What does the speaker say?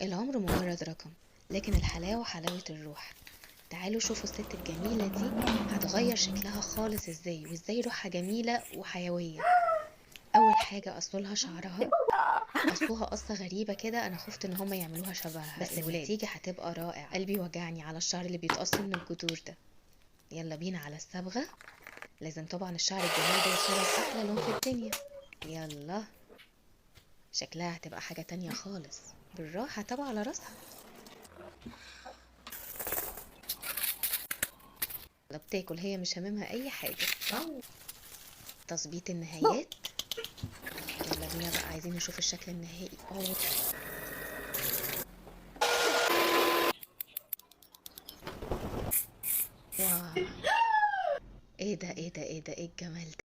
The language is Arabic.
العمر مجرد رقم، لكن الحلاوة حلاوة الروح. تعالوا شوفوا الست الجميلة دي هتغير شكلها خالص ازاي، وازاي روحها جميلة وحيوية. اول حاجة قصولها شعرها، قصوها قصة غريبة كده، انا خفت ان هما يعملوها شبهها، بس النتيجة هتبقى رائع. قلبي وجعني على الشعر اللي بيتقص من الجذور ده. يلا بينا على الصبغة. لازم طبعا الشعر الجميل ده يصير احلى لون في الدنيا. يلا، شكلها هتبقى حاجة تانية خالص. بالراحة طبعا على راسها. لا بتاكل، هي مش هاممها اي حاجة. تظبيط النهايات. يلا بينا بقى، عايزين نشوف الشكل النهائي. واو، ايه ده ايه ده ايه ده، ايه الجمال ده!